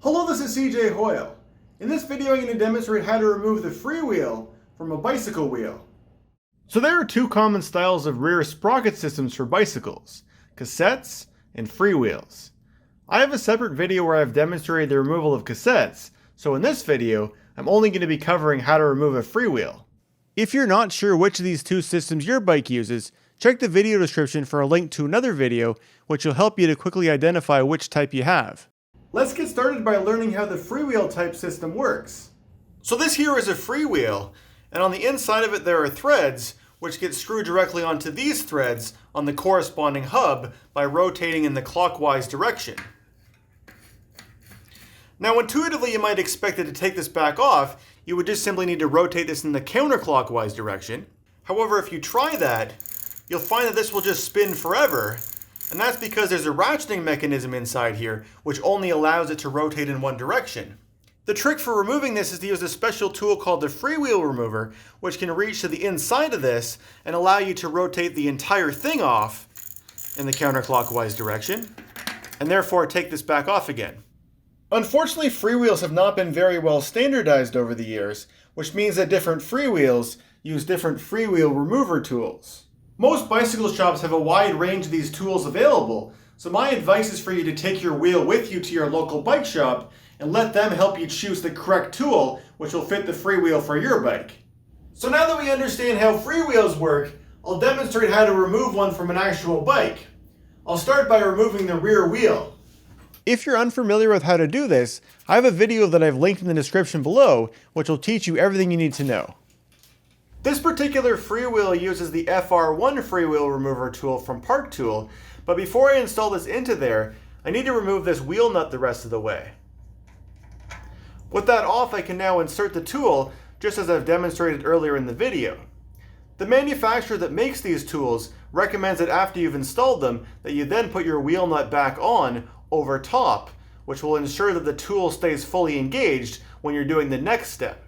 Hello, this is cjhoyle. In this video, I'm going to demonstrate how to remove the freewheel from a bicycle wheel. So there are two common styles of rear sprocket systems for bicycles, cassettes and freewheels. I have a separate video where I've demonstrated the removal of cassettes, so in this video, I'm only going to be covering how to remove a freewheel. If you're not sure which of these two systems your bike uses, check the video description for a link to another video which will help you to quickly identify which type you have. Let's get started by learning how the freewheel type system works. So this here is a freewheel, and on the inside of it there are threads which get screwed directly onto these threads on the corresponding hub by rotating in the clockwise direction. Now intuitively you might expect it to take this back off. You would just simply need to rotate this in the counterclockwise direction. However, if you try that, you'll find that this will just spin forever. And that's because there's a ratcheting mechanism inside here, which only allows it to rotate in one direction. The trick for removing this is to use a special tool called the Freewheel Remover, which can reach to the inside of this and allow you to rotate the entire thing off in the counterclockwise direction, and therefore take this back off again. Unfortunately, freewheels have not been very well standardized over the years, which means that different freewheels use different freewheel remover tools. Most bicycle shops have a wide range of these tools available, so my advice is for you to take your wheel with you to your local bike shop and let them help you choose the correct tool which will fit the freewheel for your bike. So now that we understand how freewheels work, I'll demonstrate how to remove one from an actual bike. I'll start by removing the rear wheel. If you're unfamiliar with how to do this, I have a video that I've linked in the description below which will teach you everything you need to know. This particular freewheel uses the FR1 Freewheel Remover tool from Park Tool, but before I install this into there, I need to remove this wheel nut the rest of the way. With that off, I can now insert the tool, just as I've demonstrated earlier in the video. The manufacturer that makes these tools recommends that after you've installed them, that you then put your wheel nut back on over top, which will ensure that the tool stays fully engaged when you're doing the next step.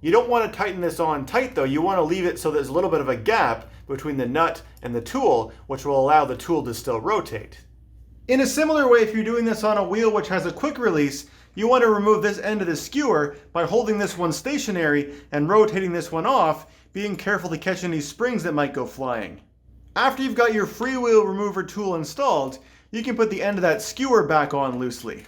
You don't want to tighten this on tight though, you want to leave it so there's a little bit of a gap between the nut and the tool, which will allow the tool to still rotate. In a similar way, if you're doing this on a wheel which has a quick release, you want to remove this end of the skewer by holding this one stationary and rotating this one off, being careful to catch any springs that might go flying. After you've got your freewheel remover tool installed, you can put the end of that skewer back on loosely.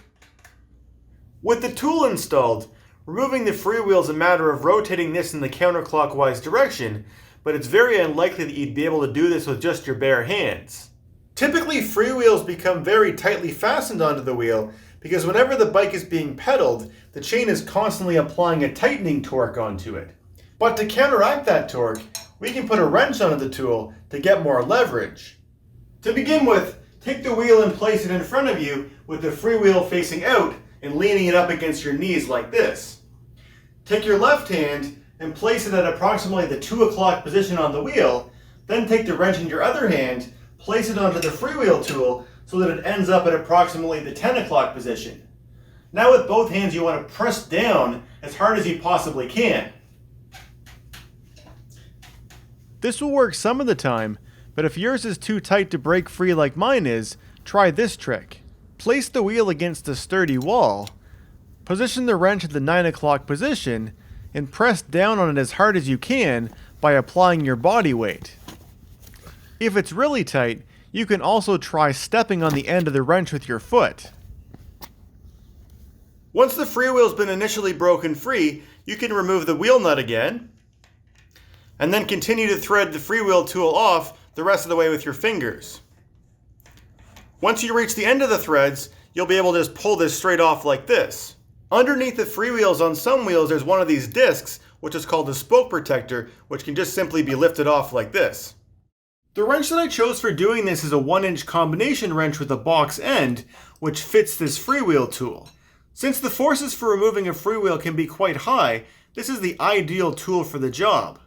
With the tool installed, removing the freewheel is a matter of rotating this in the counterclockwise direction, but it's very unlikely that you'd be able to do this with just your bare hands. Typically, freewheels become very tightly fastened onto the wheel because whenever the bike is being pedaled, the chain is constantly applying a tightening torque onto it. But to counteract that torque, we can put a wrench onto the tool to get more leverage. To begin with, take the wheel and place it in front of you with the freewheel facing out and leaning it up against your knees like this. Take your left hand and place it at approximately the 2 o'clock position on the wheel, then take the wrench in your other hand, place it onto the freewheel tool so that it ends up at approximately the 10 o'clock position. Now with both hands you want to press down as hard as you possibly can. This will work some of the time, but if yours is too tight to break free like mine is, try this trick. Place the wheel against a sturdy wall, position the wrench at the 9 o'clock position, and press down on it as hard as you can by applying your body weight. If it's really tight, you can also try stepping on the end of the wrench with your foot. Once the freewheel's been initially broken free, you can remove the wheel nut again, and then continue to thread the freewheel tool off the rest of the way with your fingers. Once you reach the end of the threads, you'll be able to just pull this straight off like this. Underneath the freewheels on some wheels, there's one of these discs, which is called the spoke protector, which can just simply be lifted off like this. The wrench that I chose for doing this is a 1-inch combination wrench with a box end, which fits this freewheel tool. Since the forces for removing a freewheel can be quite high, this is the ideal tool for the job.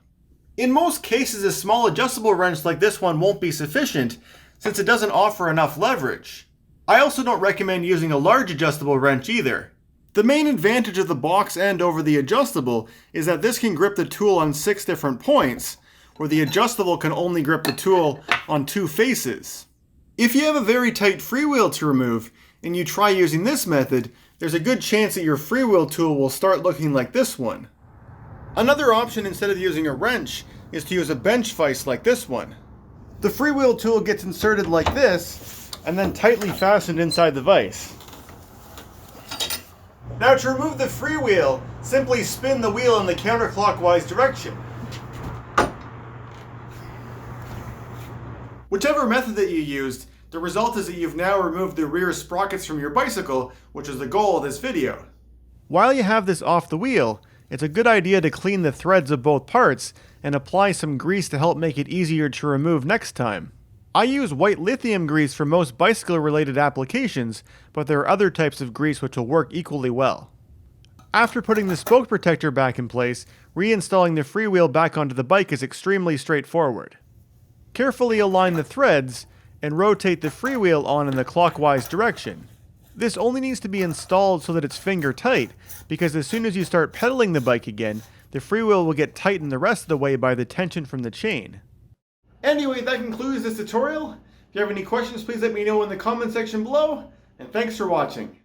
In most cases, a small adjustable wrench like this one won't be sufficient, since it doesn't offer enough leverage. I also don't recommend using a large adjustable wrench either. The main advantage of the box end over the adjustable is that this can grip the tool on 6 different points, where the adjustable can only grip the tool on 2 faces. If you have a very tight freewheel to remove, and you try using this method, there's a good chance that your freewheel tool will start looking like this one. Another option instead of using a wrench is to use a bench vise like this one. The freewheel tool gets inserted like this and then tightly fastened inside the vise. Now to remove the freewheel, simply spin the wheel in the counterclockwise direction. Whichever method that you used, the result is that you've now removed the rear sprockets from your bicycle, which is the goal of this video. While you have this off the wheel, it's a good idea to clean the threads of both parts and apply some grease to help make it easier to remove next time. I use White Lithium Grease for most bicycle-related applications, but there are other types of grease which will work equally well. After putting the spoke protector back in place, reinstalling the freewheel back onto the bike is extremely straightforward. Carefully align the threads and rotate the freewheel on in the clockwise direction. This only needs to be installed so that it's finger tight, because as soon as you start pedaling the bike again, the freewheel will get tightened the rest of the way by the tension from the chain. Anyway, that concludes this tutorial. If you have any questions, please let me know in the comment section below, and thanks for watching.